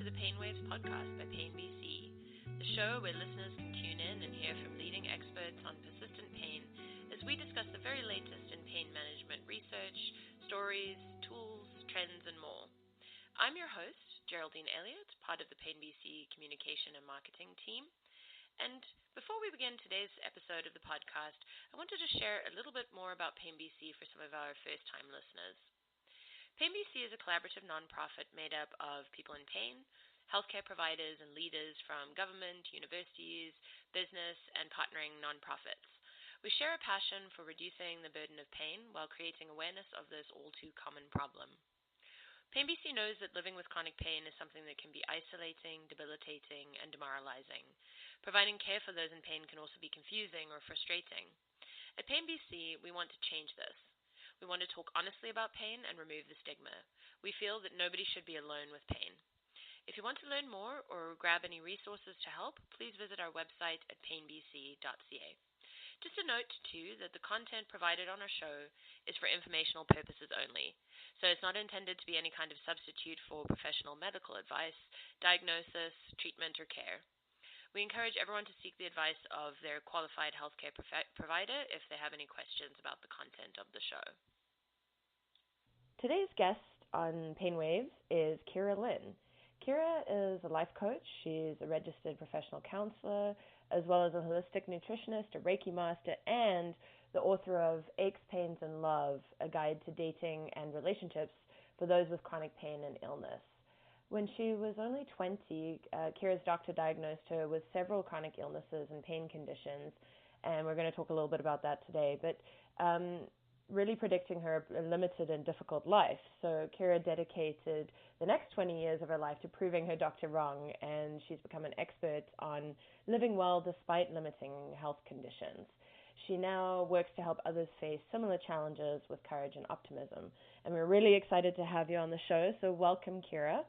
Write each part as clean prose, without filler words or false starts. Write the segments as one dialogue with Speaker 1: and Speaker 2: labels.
Speaker 1: to the Pain Waves podcast by Pain BC, the show where listeners can tune in and hear from leading experts on persistent pain as we discuss the very latest in pain management research, stories, tools, trends, and more. I'm your host, Geraldine Elliott, part of the Pain BC communication and marketing team. And before we begin today's episode of the podcast, I wanted to share a little bit more about Pain BC for some of our first-time listeners. Pain BC is a collaborative nonprofit made up of people in pain, healthcare providers, and leaders from government, universities, business, and partnering nonprofits. We share a passion for reducing the burden of pain while creating awareness of this all-too-common problem. Pain BC knows that living with chronic pain is something that can be isolating, debilitating, and demoralizing. Providing care for those in pain can also be confusing or frustrating. At Pain BC, we want to change this. We want to talk honestly about pain and remove the stigma. We feel that nobody should be alone with pain. If you want to learn more or grab any resources to help, please visit our website at painbc.ca. Just a note, too, that the content provided on our show is for informational purposes only, so it's not intended to be any kind of substitute for professional medical advice, diagnosis, treatment, or care. We encourage everyone to seek the advice of their qualified healthcare provider if they have any questions about the content of the show.
Speaker 2: Today's guest on Pain Waves is Lynne. Kira is a life coach. She's a registered professional counselor, as well as a holistic nutritionist, a Reiki master, and the author of Aches, Pains, and Love, a guide to dating and relationships for those with chronic pain and illness. When she was only 20, Kira's doctor diagnosed her with several chronic illnesses and pain conditions, and we're going to talk a little bit about that today, but really predicting her a limited and difficult life. So Kira dedicated the next 20 years of her life to proving her doctor wrong, and she's become an expert on living well despite limiting health conditions. She now works to help others face similar challenges with courage and optimism, and we're really excited to have you on the show, so welcome, Kira.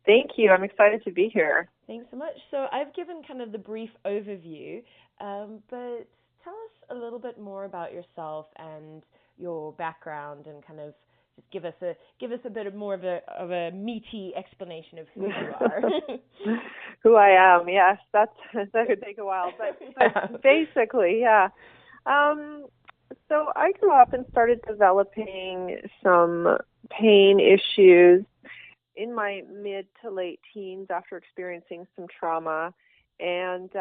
Speaker 3: Thank you. I'm excited to be here.
Speaker 2: Thanks so much. So I've given kind of the brief overview, but tell us a little bit more about yourself and your background, and kind of just give us a bit more of a meaty explanation of who you are.
Speaker 3: Who I am, yes. That could take a while, but basically, yeah. So I grew up and started developing some pain issues in my mid to late teens after experiencing some trauma, and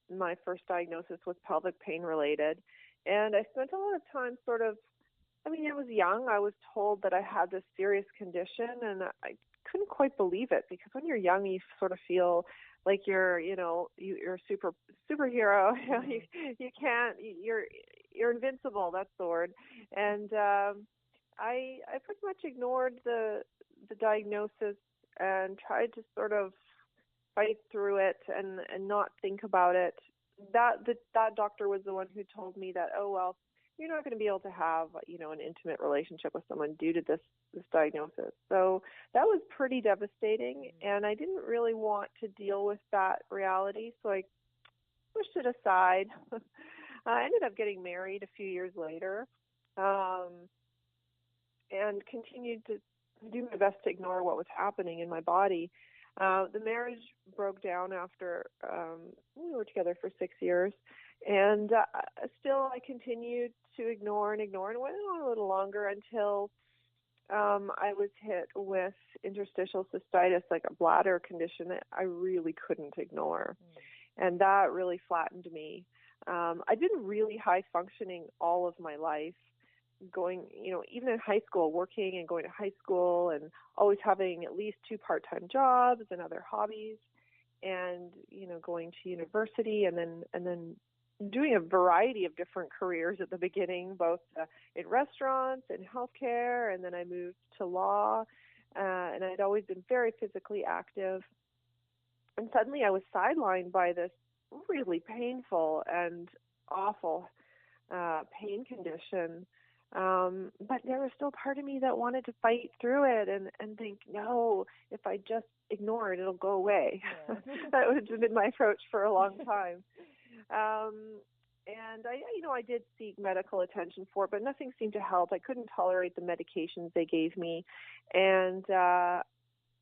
Speaker 3: my first diagnosis was pelvic pain related. And I spent a lot of time I was young. I was told that I had this serious condition, and I couldn't quite believe it, because when you're young, you sort of feel like you're a superhero. You're invincible. That's the word. And I pretty much ignored the diagnosis and tried to sort of fight through it and not think about it. That doctor was the one who told me that, oh, well, you're not going to be able to have, an intimate relationship with someone due to this diagnosis. So that was pretty devastating, and I didn't really want to deal with that reality, so I pushed it aside. I ended up getting married a few years later, and continued to do my best to ignore what was happening in my body. The marriage broke down after we were together for 6 years, and still I continued to ignore and went on a little longer until I was hit with interstitial cystitis, like a bladder condition that I really couldn't ignore, and that really flattened me. I've been really high functioning all of my life, going, even in high school, working and going to high school and always having at least 2 part-time jobs and other hobbies, and, going to university and then doing a variety of different careers at the beginning, both in restaurants and healthcare, and then I moved to law, and I'd always been very physically active. And suddenly I was sidelined by this really painful and awful pain condition. But there was still part of me that wanted to fight through it and think, no, if I just ignore it, it'll go away. Yeah. That has been my approach for a long time. And I did seek medical attention for it, but nothing seemed to help. I couldn't tolerate the medications they gave me. And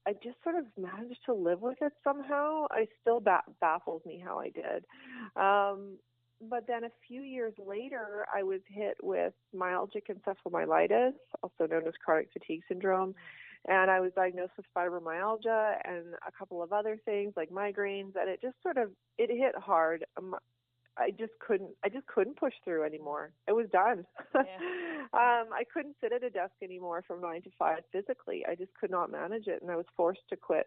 Speaker 3: I just sort of managed to live with it somehow. I still baffles me how I did. But then a few years later, I was hit with myalgic encephalomyelitis, also known as chronic fatigue syndrome. And I was diagnosed with fibromyalgia and a couple of other things like migraines. And it just it hit hard. I just couldn't push through anymore. It was done.
Speaker 2: Yeah.
Speaker 3: I couldn't sit at a desk anymore from 9 to 5 physically. I just could not manage it. And I was forced to quit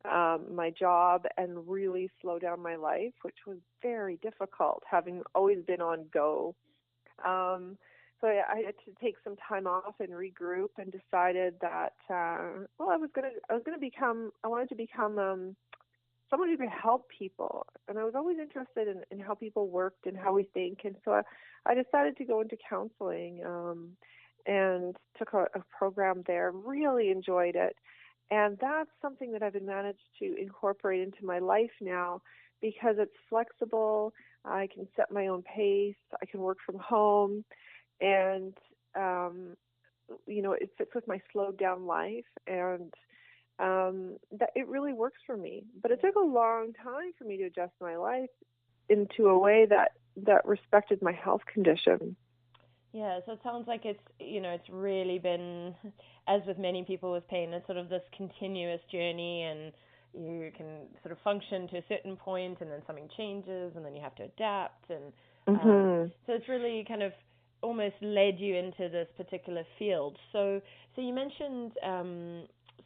Speaker 3: my job and really slow down my life, which was very difficult, having always been on go. So I had to take some time off and regroup, and decided that I wanted to become someone who could help people. And I was always interested in how people worked and how we think. And so I decided to go into counseling and took a program there, really enjoyed it. And that's something that I've managed to incorporate into my life now, because it's flexible. I can set my own pace. I can work from home. And, it fits with my slowed down life. And that it really works for me. But it took a long time for me to adjust my life into a way that respected my health condition.
Speaker 2: Yeah, so it sounds like it's really been, as with many people with pain, it's sort of this continuous journey, and you can sort of function to a certain point, and then something changes, and then you have to adapt. And so it's really kind of almost led you into this particular field. So you mentioned,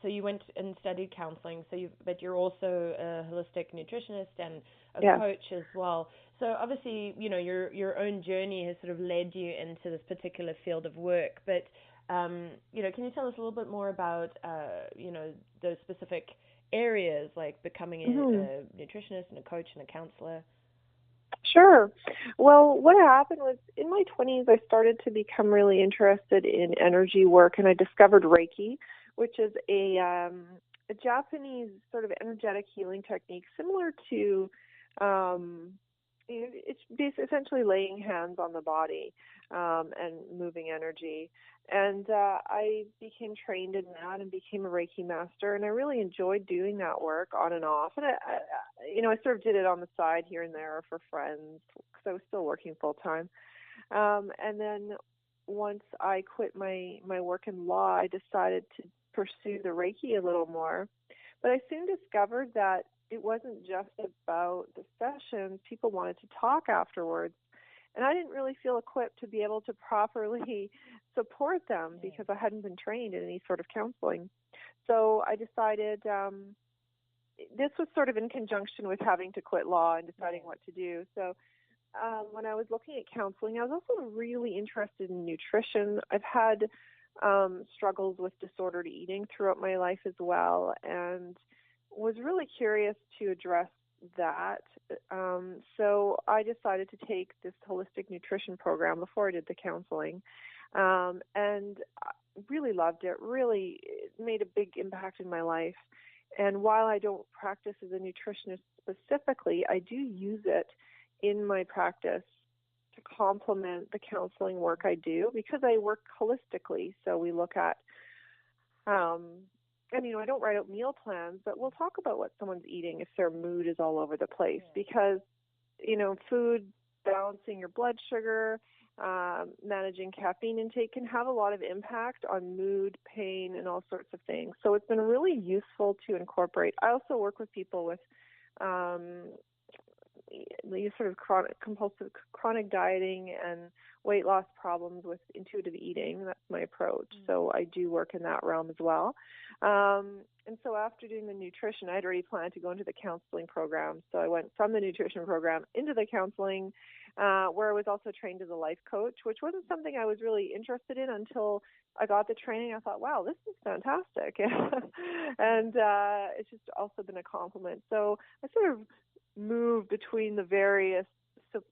Speaker 2: so you went and studied counseling, but you're also a holistic nutritionist and a coach as well. So obviously, your own journey has sort of led you into this particular field of work. But, can you tell us a little bit more about, those specific areas, like becoming a nutritionist and a coach and a counselor?
Speaker 3: Sure. Well, what happened was, in my 20s, I started to become really interested in energy work, and I discovered Reiki, which is a Japanese sort of energetic healing technique, similar to, it's essentially laying hands on the body and moving energy. And I became trained in that and became a Reiki master, and I really enjoyed doing that work on and off. And I sort of did it on the side here and there for friends, because I was still working full time. And then once I quit my work in law, I decided to pursue the Reiki a little more. But I soon discovered that it wasn't just about the sessions. People wanted to talk afterwards. And I didn't really feel equipped to be able to properly support them, because I hadn't been trained in any sort of counseling. So I decided, this was sort of in conjunction with having to quit law and deciding what to do. So when I was looking at counseling, I was also really interested in nutrition. I've had struggles with disordered eating throughout my life as well, and was really curious to address that. So I decided to take this holistic nutrition program before I did the counseling, and really loved it. Really made a big impact in my life. And while I don't practice as a nutritionist specifically, I do use it in my practice to complement the counseling work I do, because I work holistically. So we look at, I don't write out meal plans, but we'll talk about what someone's eating if their mood is all over the place, because, food, balancing your blood sugar, managing caffeine intake can have a lot of impact on mood, pain, and all sorts of things. So it's been really useful to incorporate. I also work with people with sort of compulsive chronic dieting and weight loss problems with intuitive eating. That's my approach. So I do work in that realm as well. And so after doing the nutrition, I had already planned to go into the counseling program. So I went from the nutrition program into the counseling, where I was also trained as a life coach, which wasn't something I was really interested in until I got the training. I thought, wow, this is fantastic. And it's just also been a compliment. So I sort of move between the various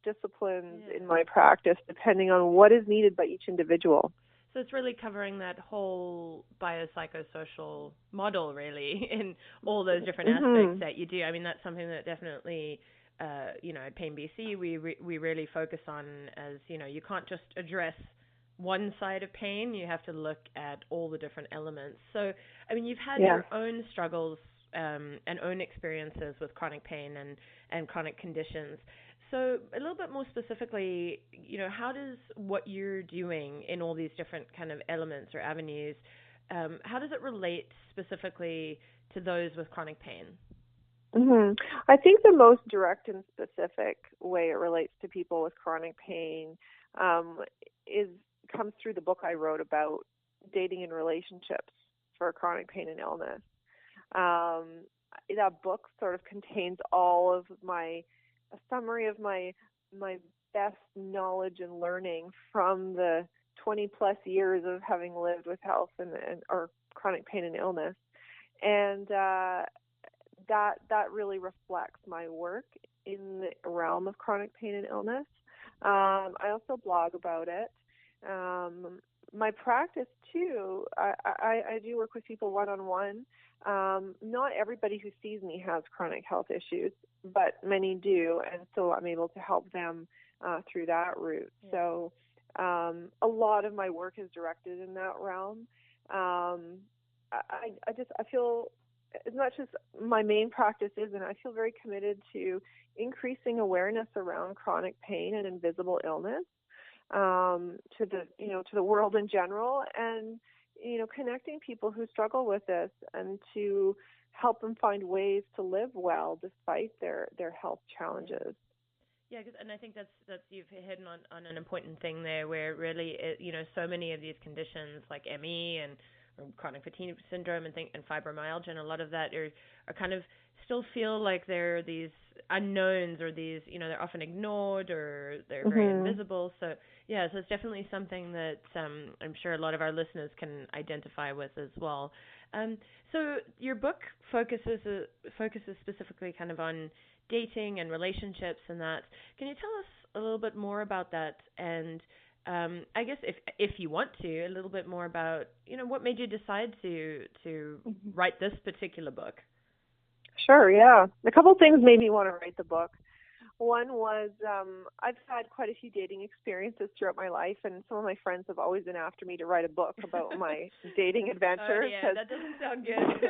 Speaker 3: disciplines in my practice, depending on what is needed by each individual.
Speaker 2: So it's really covering that whole biopsychosocial model, really, in all those different aspects that you do. I mean, that's something that definitely, at Pain BC, we really focus on, as, you can't just address one side of pain. You have to look at all the different elements. So, I mean, you've had
Speaker 3: Yeah.
Speaker 2: your own struggles and own experiences with chronic pain and chronic conditions. So a little bit more specifically, how does what you're doing in all these different kind of elements or avenues, how does it relate specifically to those with chronic pain?
Speaker 3: Mm-hmm. I think the most direct and specific way it relates to people with chronic pain comes through the book I wrote about dating and relationships for chronic pain and illness. That book sort of contains all of a summary of my best knowledge and learning from the 20 plus years of having lived with health and or chronic pain and illness, and that really reflects my work in the realm of chronic pain and illness. I also blog about it. My practice too, I do work with people one-on-one. Not everybody who sees me has chronic health issues, but many do, and so I'm able to help them through that route. Yeah. So a lot of my work is directed in that realm. I feel, as much as my main practice isn't, I feel very committed to increasing awareness around chronic pain and invisible illness to the world in general, and connecting people who struggle with this and to help them find ways to live well despite their health challenges.
Speaker 2: Yeah, and I think that's you've hit on an important thing there, where really so many of these conditions like ME and chronic fatigue syndrome and fibromyalgia, and a lot of that are kind of still feel like they're these unknowns, or these they're often ignored, or they're very invisible. So so it's definitely something that I'm sure a lot of our listeners can identify with as well. So your book focuses specifically kind of on dating and relationships and that. Can you tell us a little bit more about that? And I guess if you want to, a little bit more about what made you decide to write this particular book.
Speaker 3: Sure, yeah. A couple things made me want to write the book. One was I've had quite a few dating experiences throughout my life, and some of my friends have always been after me to write a book about my dating adventures.
Speaker 2: Oh, yeah, that doesn't sound good.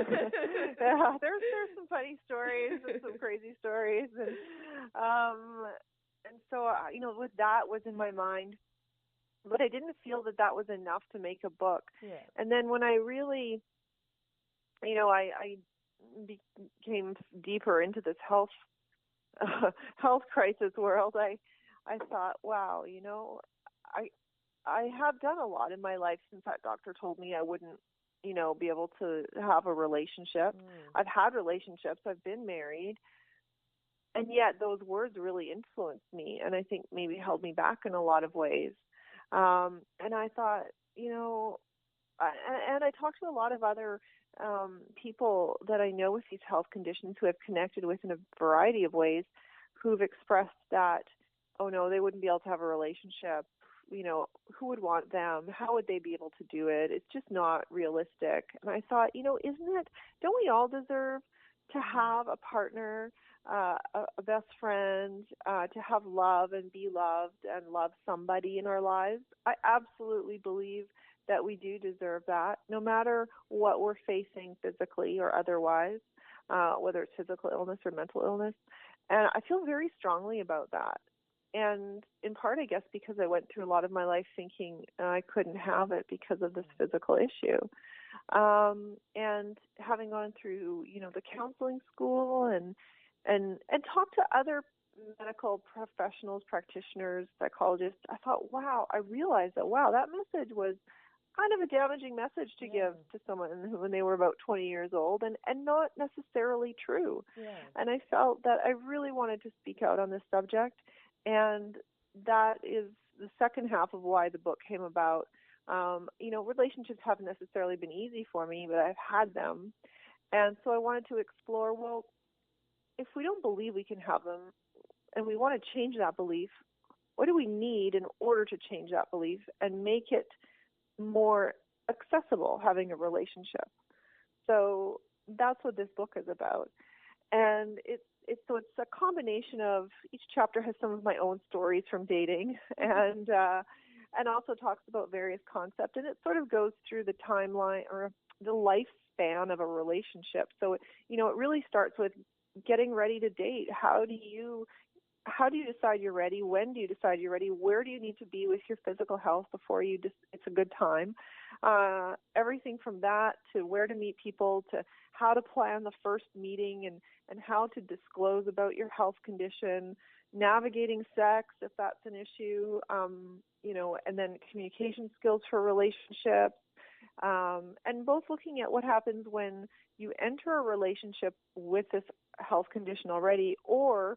Speaker 3: Yeah, there's some funny stories and some crazy stories, and so with that was in my mind, but I didn't feel that was enough to make a book.
Speaker 2: Yeah.
Speaker 3: And then when I really, I became deeper into this health crisis world, I thought, wow, I have done a lot in my life since that doctor told me I wouldn't, be able to have a relationship. I've had relationships, I've been married, and yet those words really influenced me, and I think maybe held me back in a lot of ways. And I thought, and I talked to a lot of other people that I know with these health conditions who have connected with in a variety of ways, who've expressed that, oh no, they wouldn't be able to have a relationship. Who would want them? How would they be able to do it? It's just not realistic. And I thought, don't we all deserve to have a partner, a best friend, to have love and be loved and love somebody in our lives? I absolutely believe that we do deserve that, no matter what we're facing physically or otherwise, whether it's physical illness or mental illness. And I feel very strongly about that. And in part, I guess, because I went through a lot of my life thinking I couldn't have it because of this physical issue. And having gone through, the counseling school and talked to other medical professionals, practitioners, psychologists, I realized that that message was kind of a damaging message to give to someone when they were about 20 years old, and not necessarily true. Yeah. And I felt that I really wanted to speak out on this subject, and that is the second half of why the book came about. Relationships haven't necessarily been easy for me, but I've had them. And so I wanted to explore, well, if we don't believe we can have them and we want to change that belief, what do we need in order to change that belief and make it more accessible, having a relationship? So that's what this book is about. And it's a combination of, each chapter has some of my own stories from dating, and and also talks about various concepts, and it sort of goes through the timeline or the lifespan of a relationship. So, it really starts with getting ready to date. How do you decide you're ready? When do you decide you're ready? Where do you need to be with your physical health before it's a good time? Everything from that to where to meet people, to how to plan the first meeting, and how to disclose about your health condition, navigating sex if that's an issue, and then communication skills for relationships, and both looking at what happens when you enter a relationship with this health condition already, or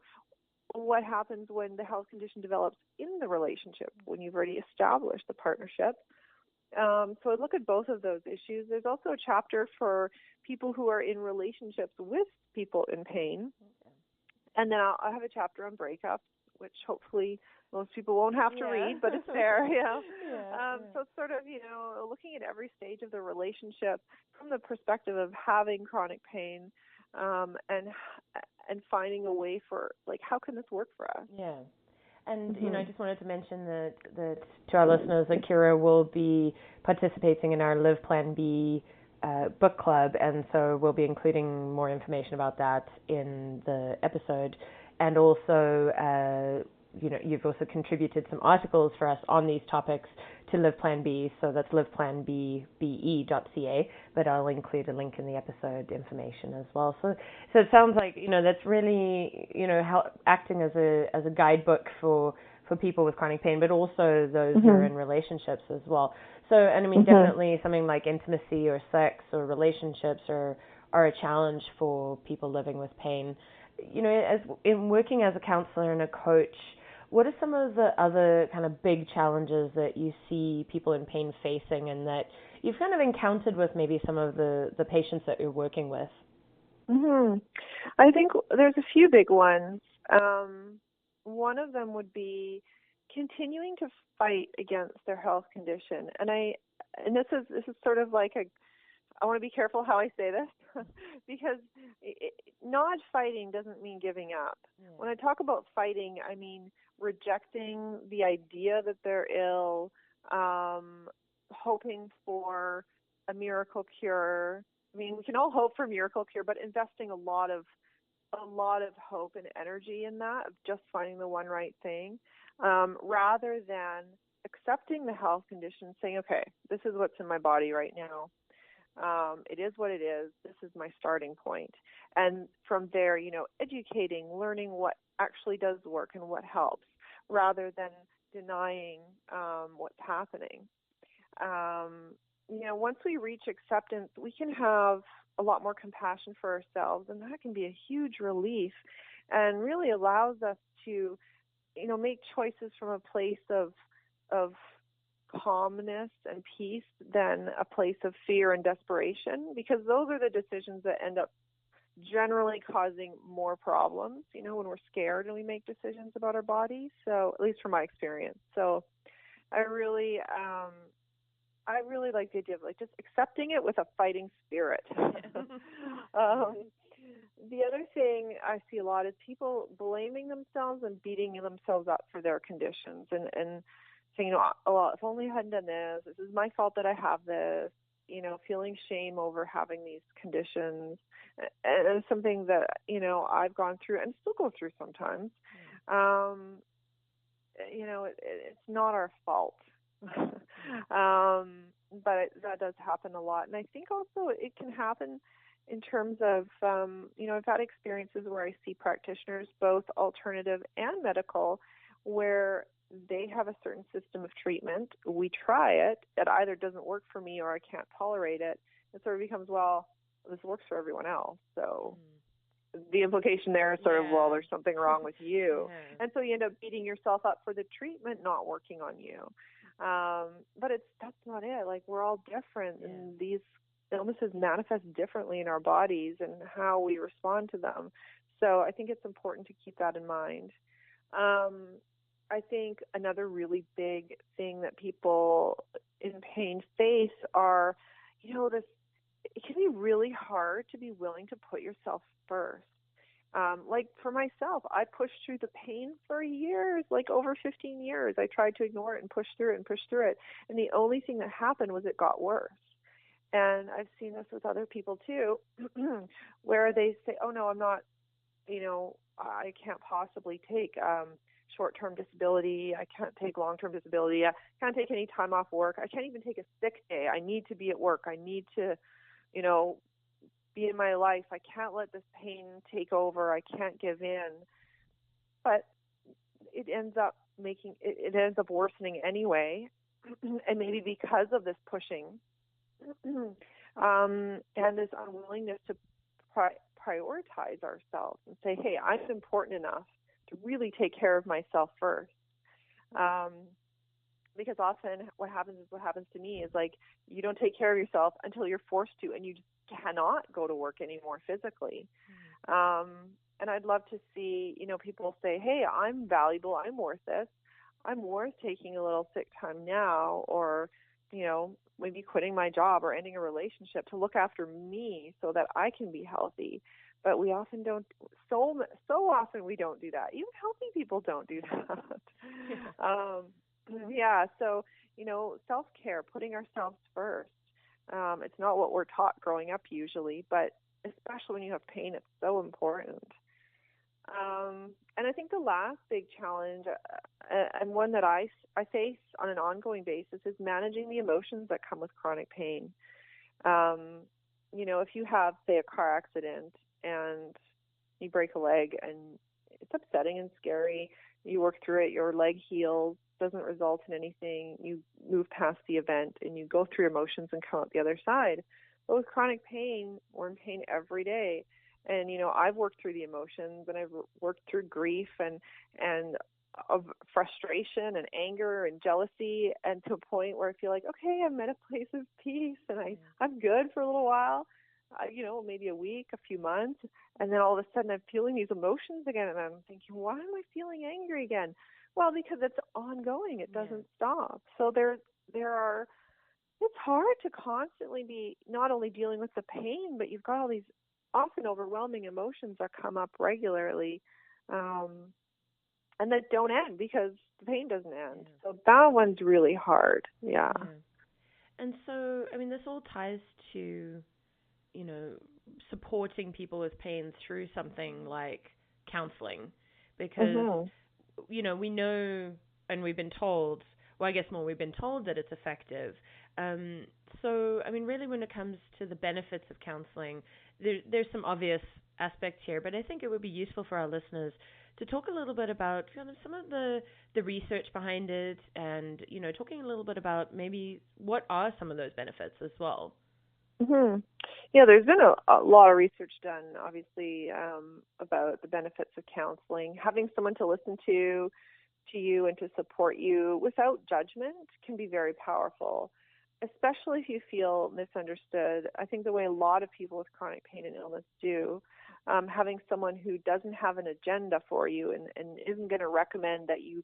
Speaker 3: what happens when the health condition develops in the relationship, when you've already established the partnership. So I look at both of those issues. There's also a chapter for people who are in relationships with people in pain. And then I'll have a chapter on breakups, which hopefully most people won't have to read, but it's there. So it's sort of, looking at every stage of the relationship from the perspective of having chronic pain, and finding a way for, how can this work for us?
Speaker 2: Yeah. And, I just wanted to mention that to our listeners that Kira will be participating in our Live Plan B book club, and so we'll be including more information about that in the episode. And also, you've also contributed some articles for us on these topics to Live Plan B, so that's liveplanbbe.ca, but I'll include a link in the episode information as well. So it sounds like, that's really, acting as a guidebook for people with chronic pain, but also those who are in relationships as well. So, and I mean, definitely something like intimacy or sex or relationships are a challenge for people living with pain. As in working as a counselor and a coach, what are some of the other kind of big challenges that you see people in pain facing, and that you've kind of encountered with maybe some of the patients that you're working with?
Speaker 3: I think there's a few big ones. One of them would be continuing to fight against their health condition. And this is sort of like I want to be careful how I say this, because not fighting doesn't mean giving up. When I talk about fighting, I mean rejecting the idea that they're ill, hoping for a miracle cure. I mean, we can all hope for a miracle cure, but investing a lot of hope and energy in that, of just finding the one right thing, rather than accepting the health condition, saying, okay, this is what's in my body right now. It is what it is. This is my starting point. And from there, educating, learning what actually does work and what helps, rather than denying what's happening. Once we reach acceptance, we can have a lot more compassion for ourselves, and that can be a huge relief, and really allows us to, make choices from a place of calmness and peace than a place of fear and desperation, because those are the decisions that end up generally causing more problems, when we're scared and we make decisions about our bodies. So, at least from my experience. So I really like the idea of just accepting it with a fighting spirit. The other thing I see a lot is people blaming themselves and beating themselves up for their conditions, and saying, well, if only I hadn't done this, this is my fault that I have this, feeling shame over having these conditions. And it's something that, I've gone through and still go through sometimes. It's not our fault. But that does happen a lot. And I think also it can happen in terms of, I've had experiences where I see practitioners, both alternative and medical, where they have a certain system of treatment. We try it. It either doesn't work for me or I can't tolerate it. It sort of becomes, well, this works for everyone else. So the implication there is sort of, well, there's something wrong with you. And so you end up beating yourself up for the treatment not working on you. But that's not it. We're all different, and these illnesses manifest differently in our bodies and how we respond to them. So I think it's important to keep that in mind. I think another really big thing that people in pain face are, it can be really hard to be willing to put yourself first. Like for myself, I pushed through the pain for years, like over 15 years. I tried to ignore it and push through it and push through it. And the only thing that happened was it got worse. And I've seen this with other people too, where they say, oh no, I'm not, I can't possibly take short-term disability. I can't take long-term disability. I can't take any time off work. I can't even take a sick day. I need to be at work. I need to, be in my life. I can't let this pain take over. I can't give in. But it ends up it ends up worsening anyway. And maybe because of this pushing and this unwillingness to prioritize ourselves and say, hey, I'm important enough to really take care of myself first. Because often what happens to me is like you don't take care of yourself until you're forced to, and you just cannot go to work anymore physically. And I'd love to see, people say, hey, I'm valuable, I'm worth this, I'm worth taking a little sick time now, or, maybe quitting my job or ending a relationship to look after me so that I can be healthy. But we often don't, so often we don't do that. Even healthy people don't do that. So, self-care, putting ourselves first. It's not what we're taught growing up usually, but especially when you have pain, it's so important. And I think the last big challenge, and one that I face on an ongoing basis, is managing the emotions that come with chronic pain. If you have, say, a car accident and you break a leg, and it's upsetting and scary, you work through it, your leg heals, doesn't result in anything, you move past the event, and you go through your emotions and come out the other side. But with chronic pain, we're in pain every day. And, I've worked through the emotions, and I've worked through grief and of frustration and anger and jealousy, and to a point where I feel like, okay, I'm at a place of peace, and I'm good for a little while, maybe a week, a few months, and then all of a sudden I'm feeling these emotions again, and I'm thinking, why am I feeling angry again? Well, because it's ongoing. It doesn't stop. So it's hard to constantly be not only dealing with the pain, but you've got all these often overwhelming emotions that come up regularly, and that don't end because the pain doesn't end. So that one's really hard. Yeah.
Speaker 2: And so, this all ties to, supporting people with pain through something like counselling, because, we know, and we've been told, we've been told that it's effective. So, really when it comes to the benefits of counselling, there's some obvious aspects here, but I think it would be useful for our listeners to talk a little bit about some of the research behind it, and, talking a little bit about maybe what are some of those benefits as well.
Speaker 3: Yeah, there's been a lot of research done, obviously, about the benefits of counseling. Having someone to listen to you and to support you without judgment can be very powerful, especially if you feel misunderstood. I think the way a lot of people with chronic pain and illness do, having someone who doesn't have an agenda for you and isn't going to recommend that you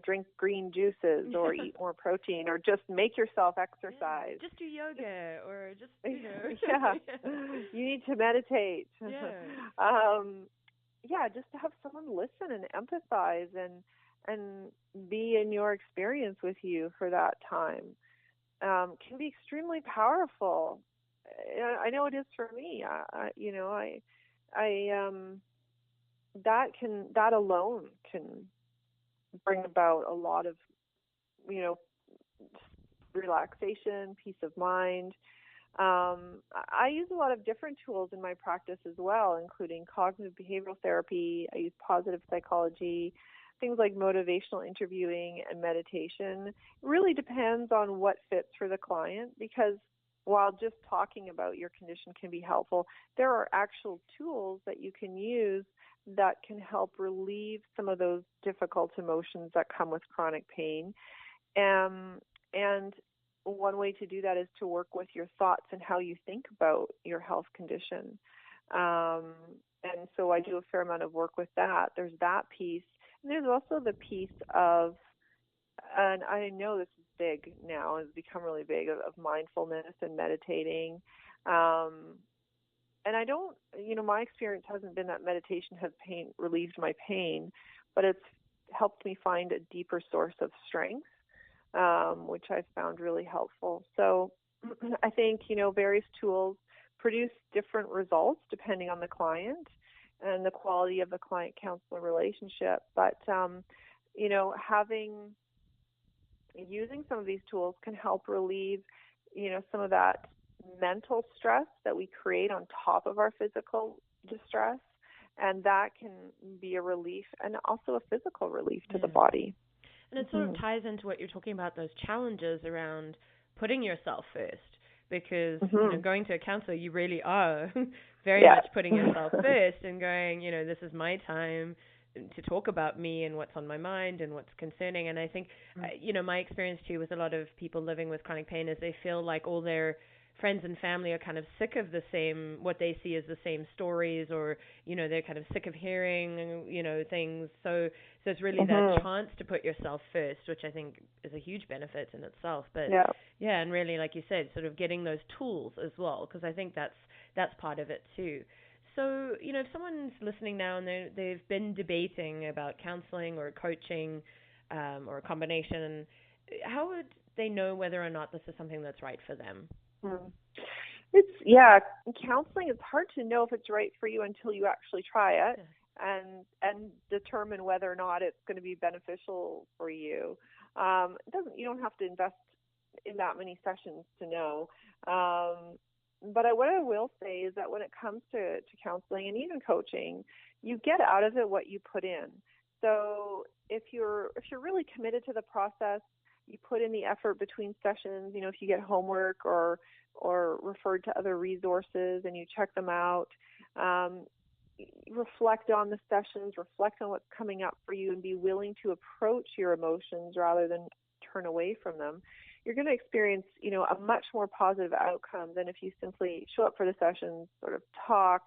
Speaker 3: drink green juices or eat more protein or just make yourself exercise.
Speaker 2: Just do yoga or just,
Speaker 3: you need to meditate. Just to have someone listen and empathize and be in your experience with you for that time can be extremely powerful. I know it is for me. That alone can bring about a lot of, relaxation, peace of mind. I use a lot of different tools in my practice as well, including cognitive behavioral therapy. I use positive psychology, things like motivational interviewing and meditation. It really depends on what fits for the client, because while just talking about your condition can be helpful, there are actual tools that you can use that can help relieve some of those difficult emotions that come with chronic pain. And one way to do that is to work with your thoughts and how you think about your health condition. And so I do a fair amount of work with that. There's that piece. And there's also the piece of, and I know this is big now, it's become really big, of mindfulness and meditating. I don't, my experience hasn't been that meditation has relieved my pain, but it's helped me find a deeper source of strength, which I've found really helpful. So I think, various tools produce different results depending on the client and the quality of the client-counselor relationship. But, using some of these tools can help relieve, some of that mental stress that we create on top of our physical distress. And that can be a relief and also a physical relief to the body.
Speaker 2: And it sort of ties into what you're talking about, those challenges around putting yourself first. Because, going to a counselor, you really are very much putting yourself first and going, this is my time to talk about me and what's on my mind and what's concerning. And I think, my experience too with a lot of people living with chronic pain is they feel like all their friends and family are kind of sick of what they see as the same stories, or, they're kind of sick of hearing, things. So it's really that chance to put yourself first, which I think is a huge benefit in itself. But and really, like you said, sort of getting those tools as well, because I think that's part of it too. So, if someone's listening now and they've been debating about counseling or coaching or a combination, how would they know whether or not this is something that's right for them?
Speaker 3: Counseling, it's hard to know if it's right for you until you actually try it and determine whether or not it's going to be beneficial for you. You don't have to invest in that many sessions to know. But what I will say is that when it comes to counseling and even coaching, you get out of it what you put in. So if you're really committed to the process, you put in the effort between sessions. If you get homework or referred to other resources and you check them out, reflect on the sessions, reflect on what's coming up for you, and be willing to approach your emotions rather than turn away from them, you're going to experience, a much more positive outcome than if you simply show up for the sessions, sort of talk,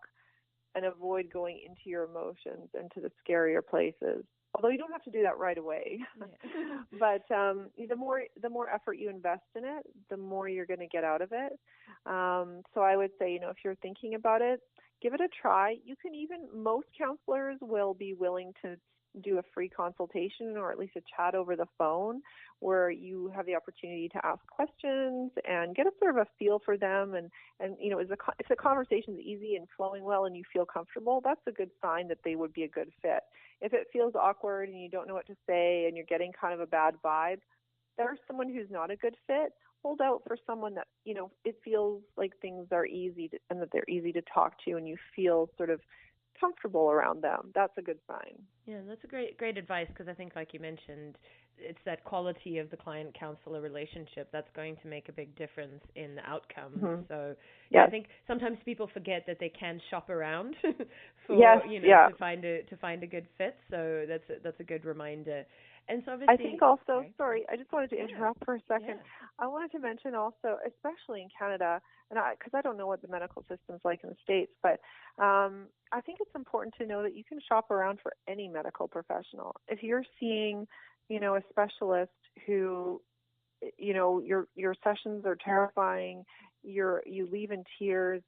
Speaker 3: and avoid going into your emotions and to the scarier places. Although you don't have to do that right away. But the more effort you invest in it, the more you're going to get out of it. So I would say, if you're thinking about it, give it a try. Most counselors will be willing to do a free consultation or at least a chat over the phone where you have the opportunity to ask questions and get a sort of a feel for them. And if the conversation is easy and flowing well and you feel comfortable, that's a good sign that they would be a good fit. If it feels awkward and you don't know what to say and you're getting kind of a bad vibe, there's someone who's not a good fit. Hold out for someone that, it feels like things are easy and that they're easy to talk to and you feel sort of comfortable around them. That's a good sign.
Speaker 2: Yeah, that's a great advice, because I think, like you mentioned, it's that quality of the client-counselor relationship that's going to make a big difference in the outcome. So I think sometimes people forget that they can shop around for to find a good fit. So that's a good reminder. And so obviously,
Speaker 3: I think also, I just wanted to interrupt for a second. Yeah. I wanted to mention also, especially in Canada, and because I don't know what the medical system's like in the States, but I think it's important to know that you can shop around for any medical professional. If you're seeing, a specialist who, your sessions are terrifying, you leave in tears,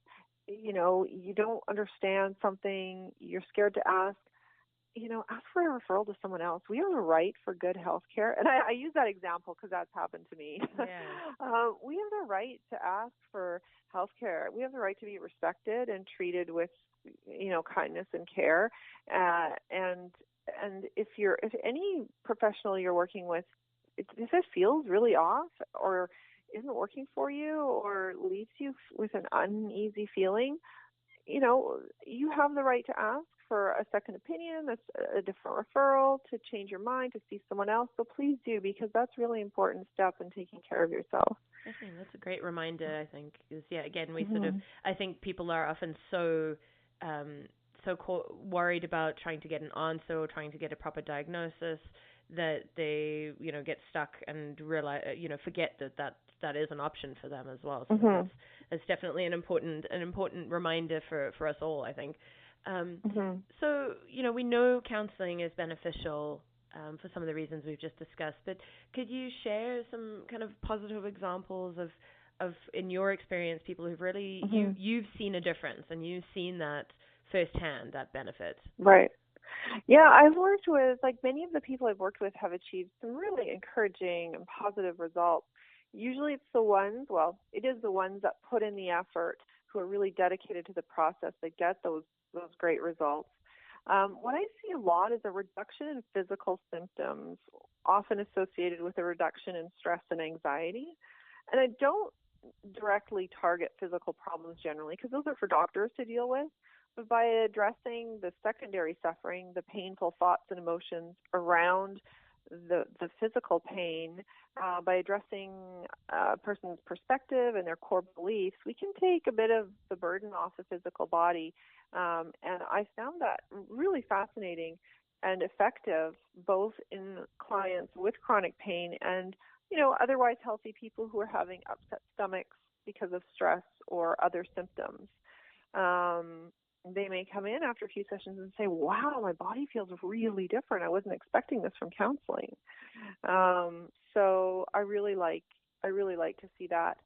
Speaker 3: you don't understand something, you're scared to ask, ask for a referral to someone else. We have a right for good health care. And I use that example because that's happened to me. Yeah. We have the right to ask for health care. We have the right to be respected and treated with, kindness and care. And if any professional you're working with, if it feels really off or isn't working for you or leaves you with an uneasy feeling, you have the right to ask for a second opinion, that's a different referral, to change your mind, to see someone else. So please do, because that's a really important step in taking care of yourself.
Speaker 2: I think that's a great reminder, I think, is, again, we sort of, I think people are often so worried about trying to get an answer or trying to get a proper diagnosis that they, get stuck and realize, forget that is an option for them as well. So that's definitely an important reminder for us all, I think. So, we know counseling is beneficial for some of the reasons we've just discussed, but could you share some kind of positive examples in your experience, people who've really, you've seen a difference and you've seen that firsthand, that benefit?
Speaker 3: Right. Yeah, I've worked with, like, many of the people I've worked with have achieved some really encouraging and positive results. Usually it's the ones, it is the ones that put in the effort, who are really dedicated to the process, that get those great results. What I see a lot is a reduction in physical symptoms, often associated with a reduction in stress and anxiety. And I don't directly target physical problems generally, because those are for doctors to deal with. But by addressing the secondary suffering, the painful thoughts and emotions around the physical pain, by addressing a person's perspective and their core beliefs, we can take a bit of the burden off the physical body. And I found that really fascinating and effective, both in clients with chronic pain and, otherwise healthy people who are having upset stomachs because of stress or other symptoms. They may come in after a few sessions and say, wow, my body feels really different. I wasn't expecting this from counseling. So I really like to see that.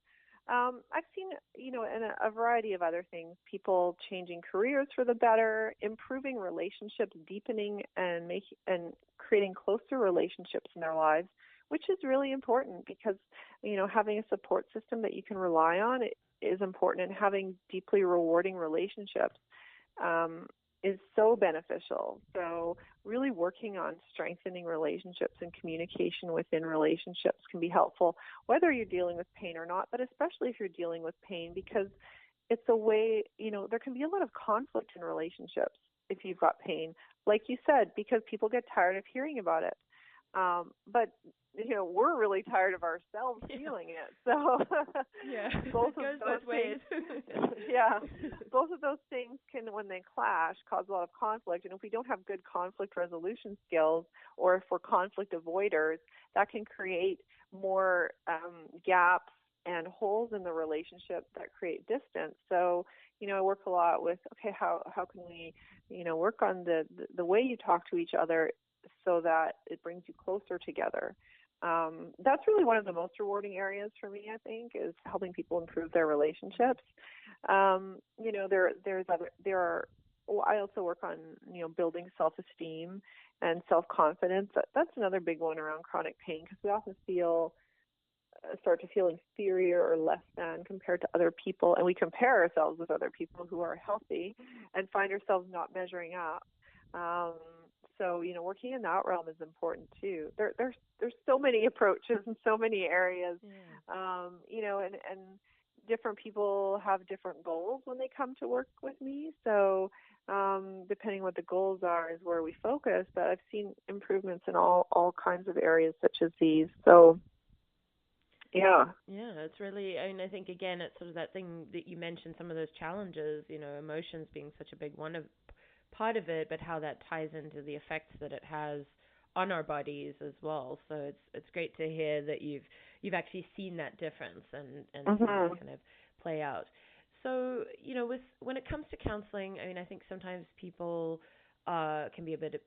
Speaker 3: I've seen, in a variety of other things, people changing careers for the better, improving relationships, deepening and creating closer relationships in their lives, which is really important because, having a support system that you can rely on is important, and having deeply rewarding relationships is so beneficial. So really working on strengthening relationships and communication within relationships can be helpful, whether you're dealing with pain or not, but especially if you're dealing with pain, because it's a way, there can be a lot of conflict in relationships if you've got pain, like you said, because people get tired of hearing about it. But we're really tired of ourselves feeling it. So both of those ways. Both of those things can, when they clash, cause a lot of conflict. And if we don't have good conflict resolution skills, or if we're conflict avoiders, that can create more gaps and holes in the relationship that create distance. So, I work a lot with, how can we, work on the way you talk to each other so that it brings you closer together. That's really one of the most rewarding areas for me, I think, is helping people improve their relationships. I also work on, building self-esteem and self-confidence. That's another big one around chronic pain, because we often start to feel inferior or less than compared to other people, and we compare ourselves with other people who are healthy and find ourselves not measuring up. So, working in that realm is important too. There's so many approaches and so many areas, and different people have different goals when they come to work with me. So, depending what the goals are is where we focus. But I've seen improvements in all kinds of areas such as these. So, yeah,
Speaker 2: it's really, I think, again, it's sort of that thing that you mentioned, some of those challenges, emotions being such a big part of it, but how that ties into the effects that it has on our bodies as well. So it's great to hear that you've actually seen that difference and seen that kind of play out. So, when it comes to counseling, I think sometimes people can be a bit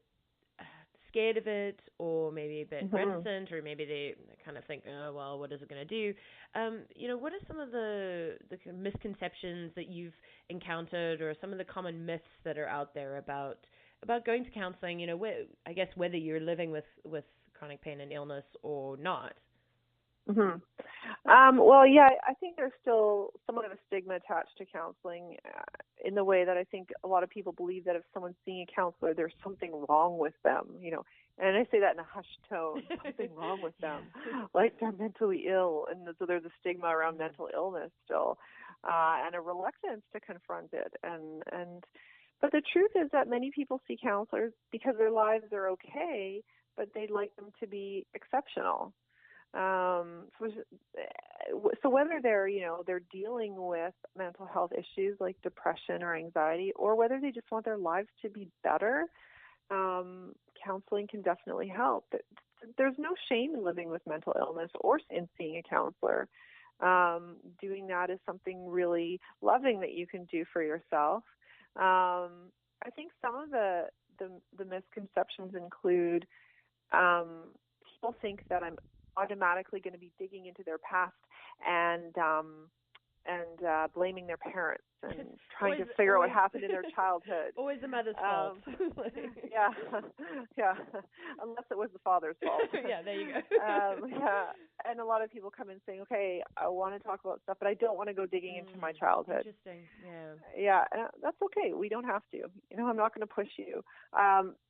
Speaker 2: scared of it, or maybe a bit reticent, or maybe they kind of think, oh, well, what is it going to do? What are some of the misconceptions that you've encountered, or some of the common myths that are out there about going to counseling, I guess whether you're living with chronic pain and illness or not?
Speaker 3: I think there's still somewhat of a stigma attached to counseling, in the way that I think a lot of people believe that if someone's seeing a counselor, there's something wrong with them, and I say that in a hushed tone, something wrong with them, like they're mentally ill. And so there's a stigma around mental illness still, and a reluctance to confront it. But the truth is that many people see counselors because their lives are okay, but they'd like them to be exceptional. So whether they're dealing with mental health issues like depression or anxiety, or whether they just want their lives to be better, counseling can definitely help. There's no shame in living with mental illness or in seeing a counselor. Doing that is something really loving that you can do for yourself. I think some of the misconceptions include, people think that I'm automatically going to be digging into their past and blaming their parents and trying to
Speaker 2: Always-
Speaker 3: figure out what
Speaker 2: always-
Speaker 3: happened in their childhood.
Speaker 2: Always the mother's fault.
Speaker 3: Yeah, yeah. Unless it was the father's fault.
Speaker 2: Yeah, there you go.
Speaker 3: Yeah, and a lot of people come in saying, "Okay, I want to talk about stuff, but I don't want to go digging into my childhood."
Speaker 2: Interesting. Yeah.
Speaker 3: Yeah, and that's okay. We don't have to. I'm not going to push you.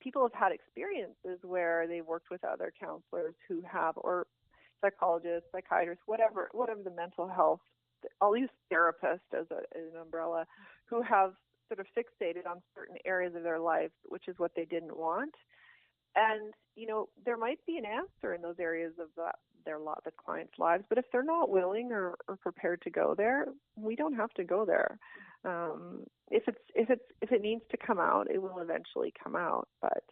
Speaker 3: People have had experiences where they've worked with other counselors who have, or psychologists, psychiatrists, whatever the mental health. I'll use therapist as an umbrella, who have sort of fixated on certain areas of their life, which is what they didn't want. And, there might be an answer in those areas of the client's lives, but if they're not willing or prepared to go there, we don't have to go there. If it needs to come out, it will eventually come out, but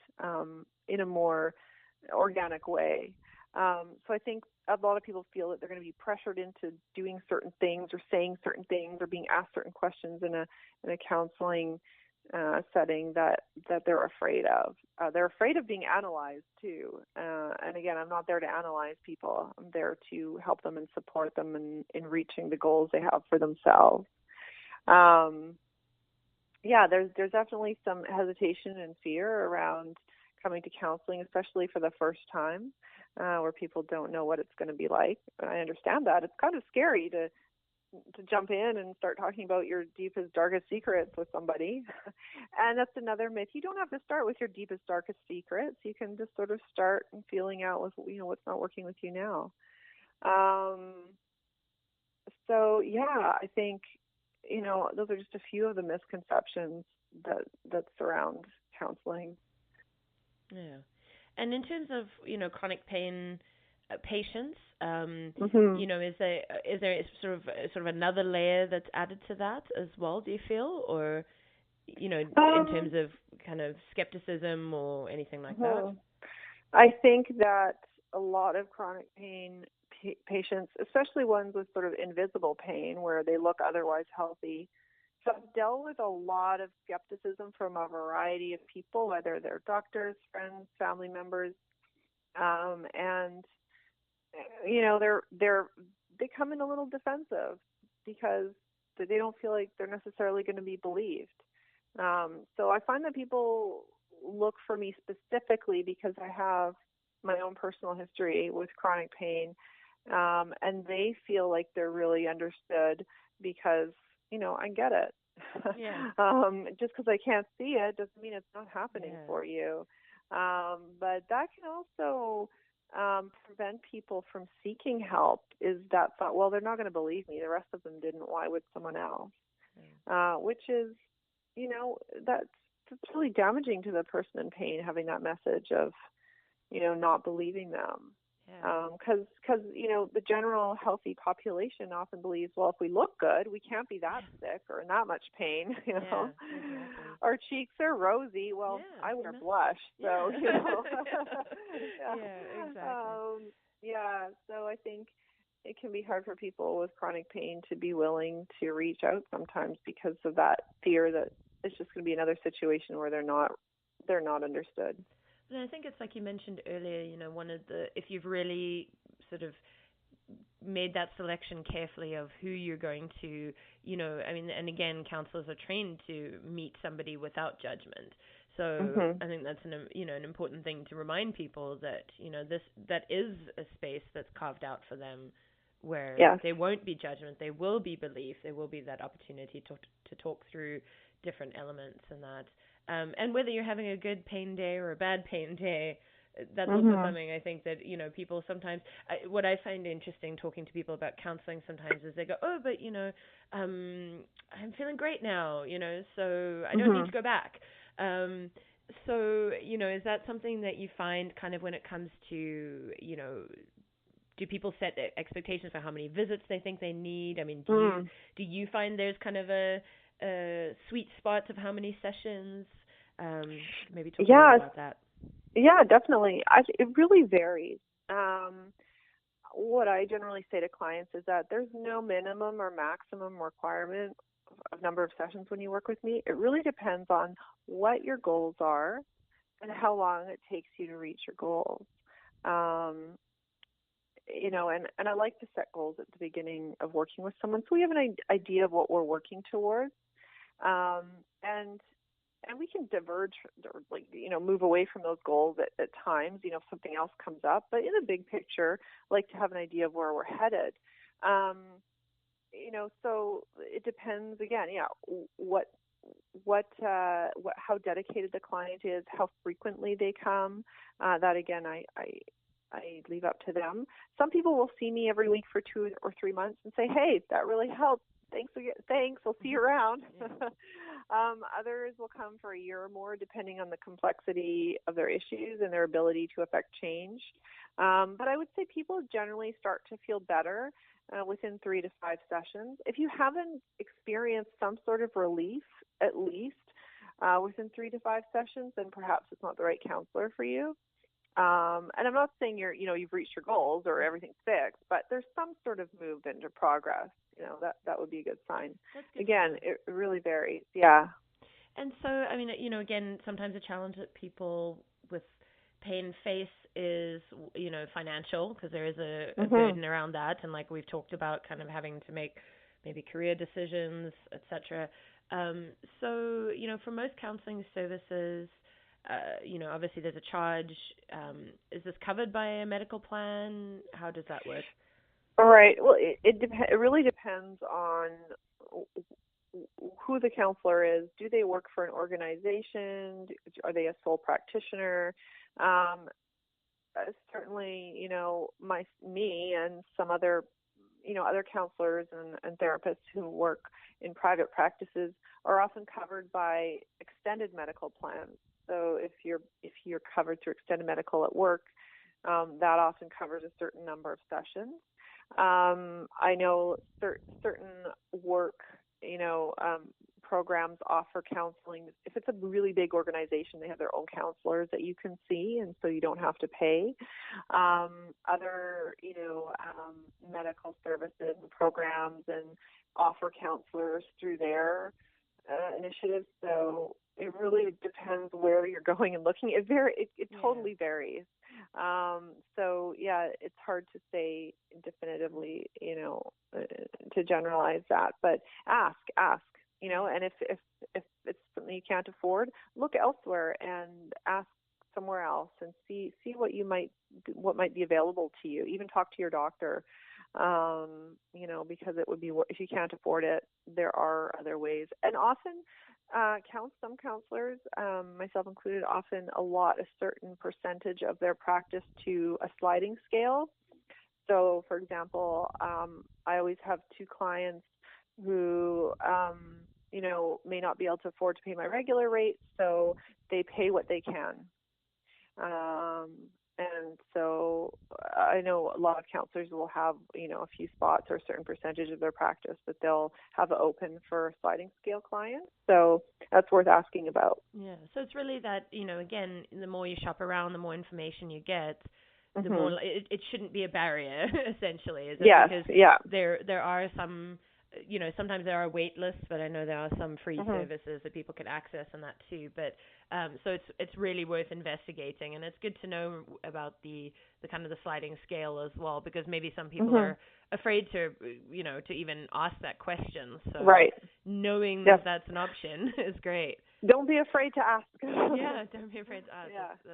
Speaker 3: in a more organic way. So I think a lot of people feel that they're going to be pressured into doing certain things or saying certain things or being asked certain questions in a counseling setting that they're afraid of. They're afraid of being analyzed too. And again, I'm not there to analyze people. I'm there to help them and support them in reaching the goals they have for themselves. Yeah, there's definitely some hesitation and fear around coming to counseling, especially for the first time, where people don't know what it's going to be like. And I understand that. It's kind of scary to jump in and start talking about your deepest, darkest secrets with somebody. And that's another myth. You don't have to start with your deepest, darkest secrets. You can just sort of start feeling out with, what's not working with you now. So yeah, I think, those are just a few of the misconceptions that surround counseling.
Speaker 2: Yeah. And in terms of, chronic pain patients, is there sort of another layer that's added to that as well, do you feel? Or, in terms of kind of skepticism or anything like that?
Speaker 3: I think that a lot of chronic pain patients, especially ones with sort of invisible pain where they look otherwise healthy, have dealt with a lot of skepticism from a variety of people, whether they're doctors, friends, family members, and they come in a little defensive because they don't feel like they're necessarily going to be believed. So I find that people look for me specifically because I have my own personal history with chronic pain, and they feel like they're really understood because I get it.
Speaker 2: Yeah.
Speaker 3: Just because I can't see it doesn't mean it's not happening for you. But that can also prevent people from seeking help, is that thought, well, they're not going to believe me. The rest of them didn't. Why would someone else? Which is, that's really damaging to the person in pain, having that message of, not believing them. Because the general healthy population often believes, well, if we look good, we can't be that sick or in that much pain.
Speaker 2: Exactly.
Speaker 3: Our cheeks are rosy. Well, I wear blush, so
Speaker 2: exactly.
Speaker 3: So I think it can be hard for people with chronic pain to be willing to reach out sometimes because of that fear that it's just going to be another situation where they're not understood.
Speaker 2: And I think it's like you mentioned earlier, one of if you've really sort of made that selection carefully of who you're going to, and again, counselors are trained to meet somebody without judgment. So I think that's an important thing to remind people that, that is a space that's carved out for them where there won't be judgment, there will be belief, there will be that opportunity to talk through different elements and that. And whether you're having a good pain day or a bad pain day, that's also something I think that, people sometimes, what I find interesting talking to people about counseling sometimes is they go, oh, but, I'm feeling great now, so I don't need to go back. So, is that something that you find kind of when it comes to, do people set expectations for how many visits they think they need? I mean, do you find there's kind of a sweet spots of how many sessions? Maybe talk more about that.
Speaker 3: Yeah, definitely. It really varies. What I generally say to clients is that there's no minimum or maximum requirement of number of sessions when you work with me. It really depends on what your goals are and how long it takes you to reach your goals. and I like to set goals at the beginning of working with someone, so we have an idea of what we're working towards, and we can diverge or move away from those goals at times, if something else comes up. But in the big picture, I like to have an idea of where we're headed. So it depends again, how dedicated the client is, how frequently they come. That again, I leave up to them. Some people will see me every week for 2 or 3 months and say, "Hey, that really helped. Thanks. We'll see you around." Yeah. Others will come for a year or more, depending on the complexity of their issues and their ability to affect change. But I would say people generally start to feel better within 3 to 5 sessions. If you haven't experienced some sort of relief, at least within 3 to 5 sessions, then perhaps it's not the right counselor for you. And I'm not saying you've reached your goals or everything's fixed, but there's some sort of movement or progress. That would be a good sign.
Speaker 2: That's good.
Speaker 3: Again, it really varies. Yeah.
Speaker 2: And so, I mean, again, sometimes a challenge that people with pain face is, financial, because there is a burden around that. And like we've talked about, kind of having to make maybe career decisions, etc. So, for most counseling services, obviously there's a charge. Is this covered by a medical plan? How does that work?
Speaker 3: All right. Well, it really depends on who the counselor is. Do they work for an organization? Are they a sole practitioner? Certainly, me and some other counselors and therapists who work in private practices are often covered by extended medical plans. So if you're covered through extended medical at work, that often covers a certain number of sessions. I know certain work, programs offer counseling. If it's a really big organization, they have their own counselors that you can see, and so you don't have to pay. Other, medical services and programs and offer counselors through their initiatives. So it really depends where you're going and looking. It totally varies. So yeah, it's hard to say definitively, to generalize that, but ask, and if it's something you can't afford, look elsewhere and ask somewhere else and see what might be available to you. Even talk to your doctor, because it would be, if you can't afford it, there are other ways. And often, some counselors, myself included, often allot a certain percentage of their practice to a sliding scale. So, for example, I always have 2 clients who, may not be able to afford to pay my regular rate, so they pay what they can. And so I know a lot of counselors will have, a few spots or a certain percentage of their practice that they'll have open for sliding scale clients. So that's worth asking about.
Speaker 2: Yeah. So it's really that, again, the more you shop around, the more information you get, the more it shouldn't be a barrier, essentially. Is it?
Speaker 3: Yes.
Speaker 2: Because
Speaker 3: yeah.
Speaker 2: There are some, sometimes there are wait lists, but I know there are some free services that people can access and that too. But so it's really worth investigating, and it's good to know about the kind of the sliding scale as well, because maybe some people are afraid to even ask that question. So knowing that that's an option is great.
Speaker 3: Don't be afraid to ask.
Speaker 2: Yeah, don't be afraid to ask. Yeah.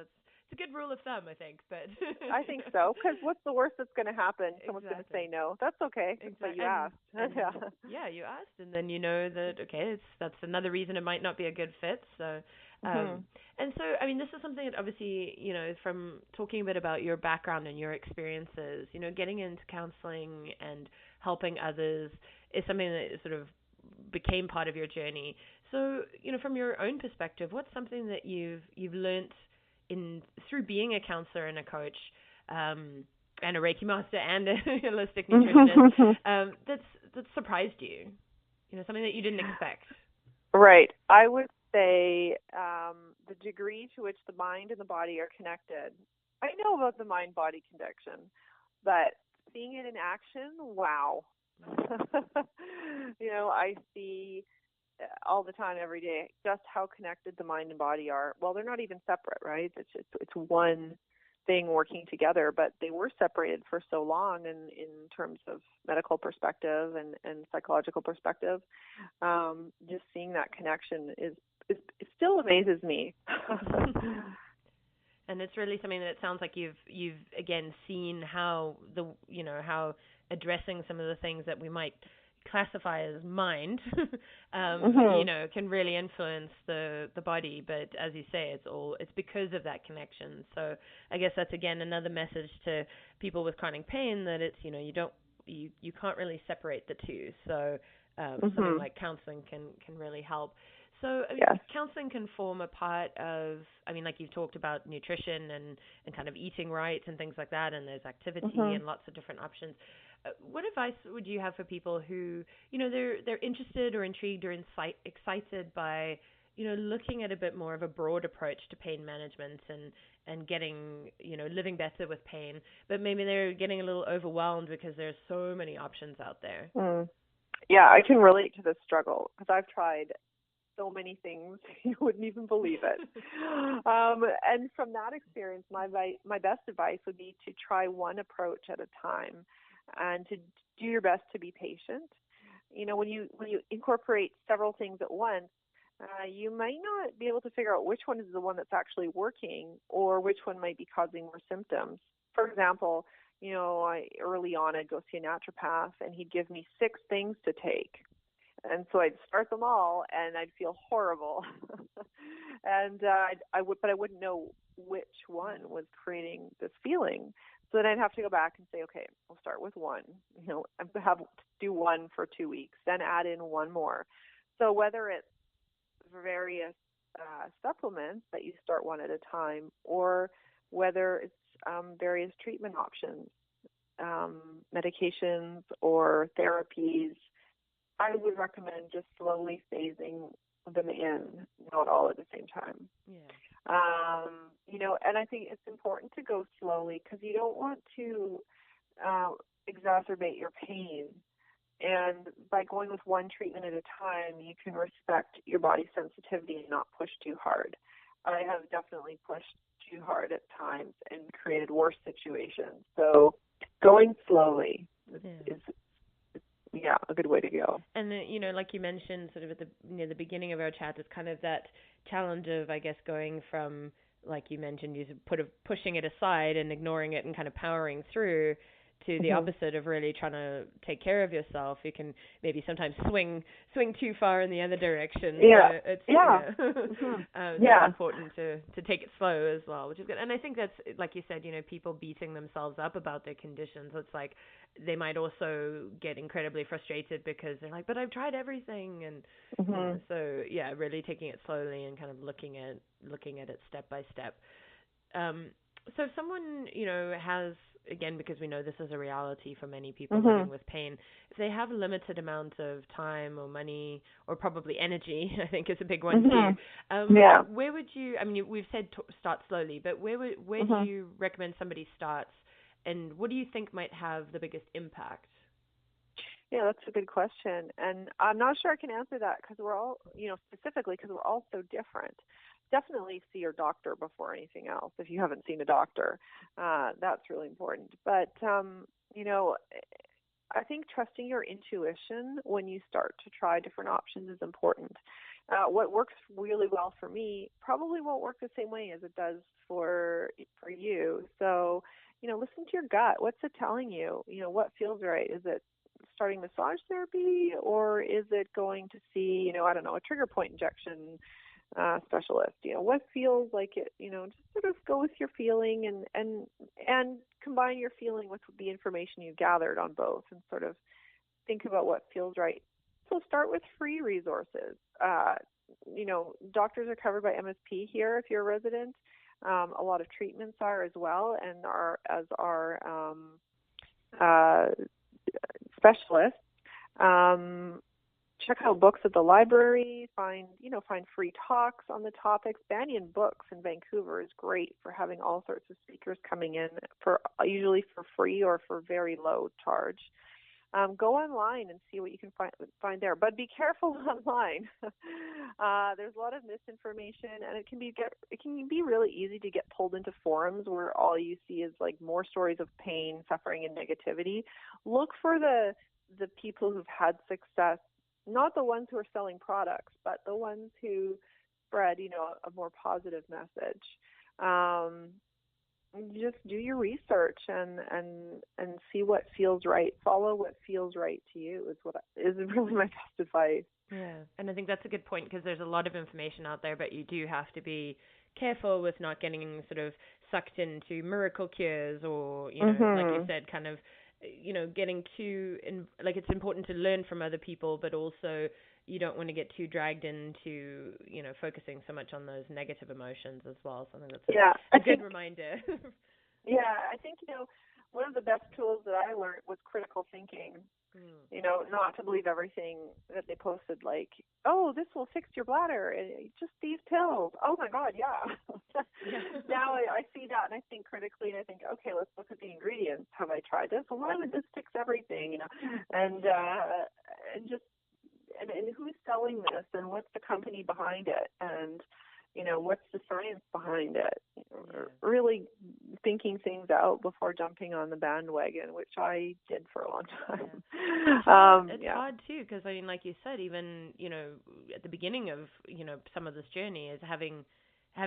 Speaker 2: It's a good rule of thumb, I think. But
Speaker 3: I think so, because what's the worst that's going to happen? Someone's going to say no. That's okay, but you asked.
Speaker 2: Yeah, you asked, and then you know that, okay, that's another reason it might not be a good fit. So, and so, I mean, this is something that obviously, from talking a bit about your background and your experiences, getting into counseling and helping others is something that sort of became part of your journey. So, from your own perspective, what's something that you've learned through being a counselor and a coach, and a Reiki master and a holistic nutritionist, that's surprised you? Something that you didn't expect.
Speaker 3: Right. I would say the degree to which the mind and the body are connected. I know about the mind-body connection, but seeing it in action, wow. I see all the time, every day, just how connected the mind and body are. Well, they're not even separate, right? It's one thing working together, but they were separated for so long in terms of medical perspective and psychological perspective. Just seeing that connection is it still amazes me.
Speaker 2: And it's really something that it sounds like you've again seen how how addressing some of the things that we might classify as mind, can really influence the body. But as you say, it's because of that connection. So I guess that's again another message to people with chronic pain, that it's you can't really separate the two. So something like counseling can really help. So counseling can form a part of, like you've talked about nutrition and kind of eating right and things like that, and there's activity and lots of different options. What advice would you have for people who, they're interested or intrigued or excited by, looking at a bit more of a broad approach to pain management and getting, living better with pain, but maybe they're getting a little overwhelmed because there's so many options out there?
Speaker 3: Yeah, I can relate to this struggle because I've tried so many things you wouldn't even believe it. And from that experience, my best advice would be to try one approach at a time and to do your best to be patient. When you incorporate several things at once, you might not be able to figure out which one is the one that's actually working or which one might be causing more symptoms. For example, early on I'd go see a naturopath and he'd give me 6 things to take. And so I'd start them all, and I'd feel horrible, and I wouldn't know which one was creating this feeling. So then I'd have to go back and say, okay, I'll start with one. I have to do one for 2 weeks, then add in one more. So whether it's various supplements that you start one at a time, or whether it's various treatment options, medications or therapies, I would recommend just slowly phasing them in, not all at the same time. And I think it's important to go slowly because you don't want to exacerbate your pain. And by going with one treatment at a time, you can respect your body's sensitivity and not push too hard. I have definitely pushed too hard at times and created worse situations. So going slowly is a good way to go.
Speaker 2: And like you mentioned, sort of at the beginning of our chat, is kind of that challenge of, I guess, going from, like you mentioned, you pushing it aside and ignoring it and kind of powering through, to the opposite of really trying to take care of yourself. You can maybe sometimes swing too far in the other direction. It's important to take it slow as well, which is good. And I think that's, like you said, people beating themselves up about their conditions. It's like they might also get incredibly frustrated because they're like, but I've tried everything. And so really taking it slowly and kind of looking at it step by step. So if someone, has, again, because we know this is a reality for many people living with pain, if they have a limited amount of time or money or probably energy, I think is a big one too. Where would you, we've said start slowly, but where do you recommend somebody starts, and what do you think might have the biggest impact?
Speaker 3: Yeah, that's a good question. And I'm not sure I can answer that because we're all, specifically because we're all so different. Definitely see your doctor before anything else. If you haven't seen a doctor, that's really important. But, I think trusting your intuition when you start to try different options is important. What works really well for me probably won't work the same way as it does for you. So, listen to your gut. What's it telling you? What feels right? Is it starting massage therapy, or is it going to see, a trigger point injection specialist? What feels like it? Just sort of go with your feeling and combine your feeling with the information you gathered on both, and sort of think about what feels right. So start with free resources. Doctors are covered by MSP here if you're a resident. A lot of treatments are as well, and are specialists. Check out books at the library. Find free talks on the topics. Banyan Books in Vancouver is great for having all sorts of speakers coming in usually for free or for very low charge. Go online and see what you can find there. But be careful online. There's a lot of misinformation, and it can be really easy to get pulled into forums where all you see is like more stories of pain, suffering, and negativity. Look for the people who've had success, not the ones who are selling products, but the ones who spread, a more positive message. Just do your research and see what feels right. Follow what feels right to you is really my best advice.
Speaker 2: Yeah, and I think that's a good point, because there's a lot of information out there, but you do have to be careful with not getting sort of sucked into miracle cures or, like you said, kind of, getting too, it's important to learn from other people, but also you don't want to get too dragged into, focusing so much on those negative emotions as well. So I think that's a good reminder.
Speaker 3: I think, one of the best tools that I learned was critical thinking. Not to believe everything that they posted, like, oh, this will fix your bladder, just these pills. Oh my God, yeah. Now I see that and I think critically and I think, okay, let's look at the ingredients. Have I tried this? Well, why would this fix everything? And who's selling this and what's the company behind it and what's the science behind it? Really thinking things out before jumping on the bandwagon, which I did for a long time.
Speaker 2: It's hard too, because like you said, even at the beginning of some of this journey is having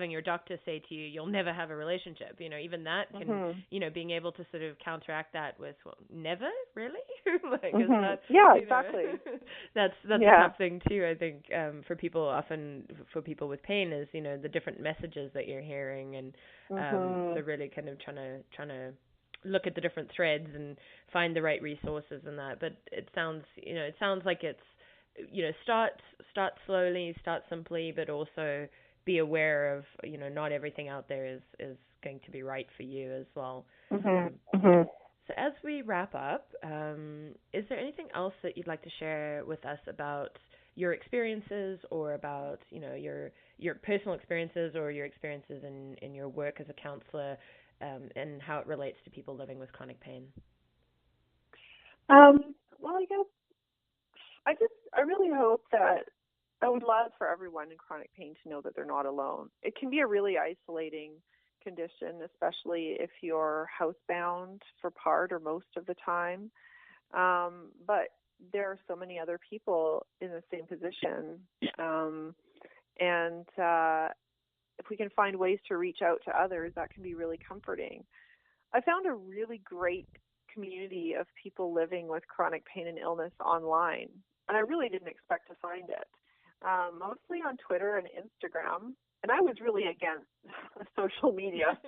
Speaker 2: your doctor say to you, you'll never have a relationship. Even that can being able to sort of counteract that with, well, never really.
Speaker 3: Exactly.
Speaker 2: That's a tough thing too. I think for people with pain is the different messages that you're hearing, and so really kind of trying to look at the different threads and find the right resources and that. But it sounds like it's start slowly, start simply, but also be aware of not everything out there is going to be right for you as well. So as we wrap up, is there anything else that you'd like to share with us about your experiences, or about your personal experiences, or your experiences in your work as a counselor, and how it relates to people living with chronic pain?
Speaker 3: Well, I guess I really hope that I would love for everyone in chronic pain to know that they're not alone. It can be a really isolating condition, especially if you're housebound for part or most of the time. But there are so many other people in the same position. And if we can find ways to reach out to others, that can be really comforting. I found a really great community of people living with chronic pain and illness online, and I really didn't expect to find it. Mostly on Twitter and Instagram. And I was really against social media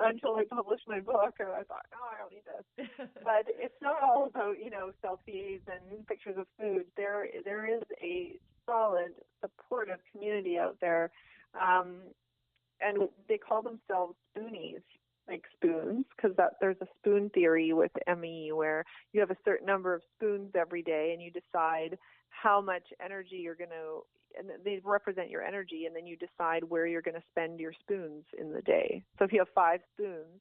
Speaker 3: until I published my book, and I thought, no, I don't need this. But it's not all about, selfies and pictures of food. There is a solid, supportive community out there, and they call themselves Spoonies, like spoons, because there's a spoon theory with ME, where you have a certain number of spoons every day, and you decide how much energy you're going to, and they represent your energy, and then you decide where you're going to spend your spoons in the day. So if you have 5 spoons,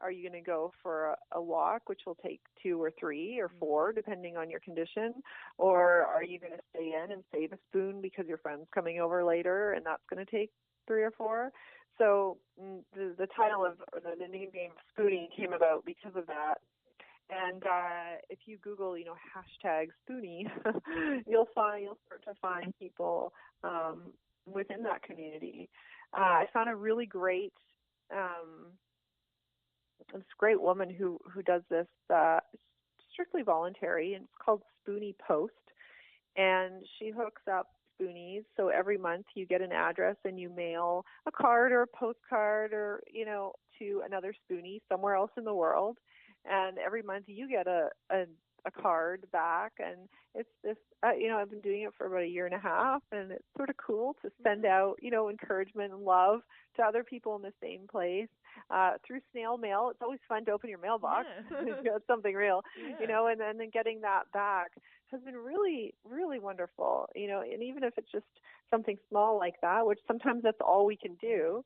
Speaker 3: are you going to go for a walk, which will take 2 or 3 or 4, depending on your condition? Or are you going to stay in and save a spoon because your friend's coming over later, and that's going to take 3 or 4? So the title of, or the nickname Spoony came about because of that. And if you Google, hashtag Spoony, you'll start to find people within that community. I found a really great, this great woman who does this strictly voluntary, and it's called Spoony Post. And she hooks up Spoonies, so every month you get an address and you mail a card or a postcard or to another Spoonie somewhere else in the world. And every month you get a card back, and it's this, I've been doing it for about 1.5 years, and it's sort of cool to send out, encouragement and love to other people in the same place through snail mail. It's always fun to open your mailbox. Yeah. It's something real, and then getting that back has been really, really wonderful, and even if it's just something small like that, which sometimes that's all we can do,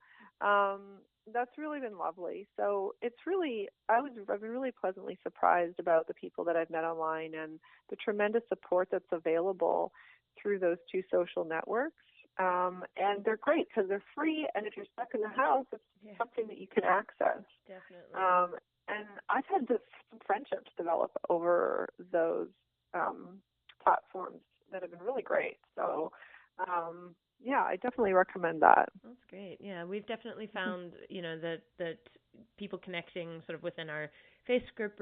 Speaker 3: that's really been lovely. So it's really, I've been really pleasantly surprised about the people that I've met online and the tremendous support that's available through those two social networks. And they're great because they're free, and if you're stuck in the house, it's something that you can access.
Speaker 2: Definitely.
Speaker 3: And I've had some friendships develop over those platforms that have been really great. So, yeah, I definitely recommend that.
Speaker 2: That's great. Yeah, we've definitely found, that people connecting sort of within our Facebook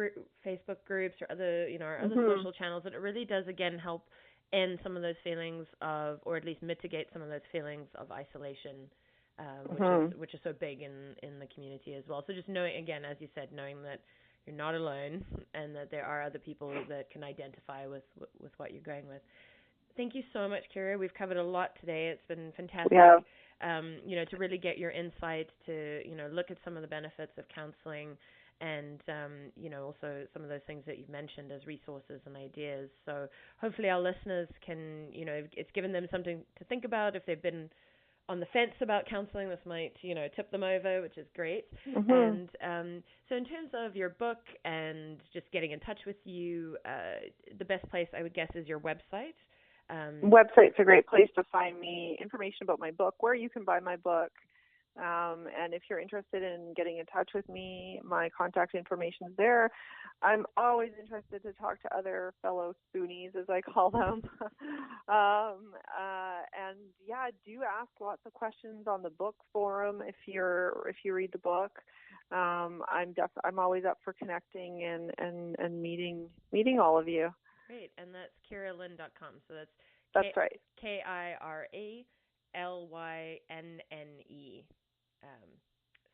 Speaker 2: groups or other, our other social channels, that it really does, again, help end some of those feelings of, or at least mitigate some of those feelings of isolation, which is so big in the community as well. So just knowing, again, as you said, knowing that you're not alone and that there are other people that can identify with what you're going with. Thank you so much, Kira. We've covered a lot today. It's been fantastic, to really get your insight, to, look at some of the benefits of counseling and, also some of those things that you've mentioned as resources and ideas. So hopefully our listeners can, it's given them something to think about. If they've been on the fence about counseling, this might, tip them over, which is great. And so in terms of your book and just getting in touch with you, the best place, I would guess, is your website.
Speaker 3: Website's a great place to find me, information about my book, where you can buy my book. And if you're interested in getting in touch with me, my contact information is there. I'm always interested to talk to other fellow Spoonies, as I call them. And yeah, do ask lots of questions on the book forum if you read the book. I'm always up for connecting and meeting all of you.
Speaker 2: Great, and that's KiraLynne.com. So
Speaker 3: that's right.
Speaker 2: KiraLynne.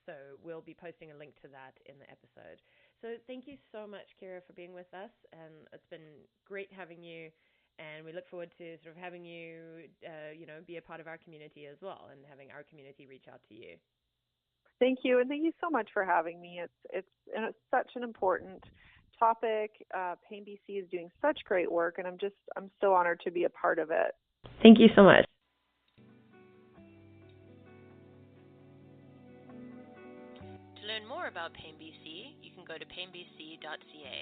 Speaker 2: So we'll be posting a link to that in the episode. So thank you so much, Kira, for being with us, and it's been great having you. And we look forward to sort of having you, be a part of our community as well, and having our community reach out to you.
Speaker 3: Thank you, and thank you so much for having me. It's such an important topic. Pain BC is doing such great work, and I'm so honored to be a part of it.
Speaker 2: Thank you so much.
Speaker 1: To learn more about Pain BC, you can go to painbc.ca.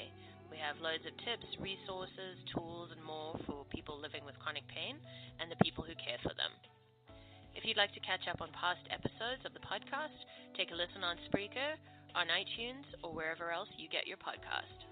Speaker 1: We have loads of tips, resources, tools, and more for people living with chronic pain and the people who care for them. If you'd like to catch up on past episodes of the podcast, take a listen on Spreaker, on iTunes, or wherever else you get your podcast.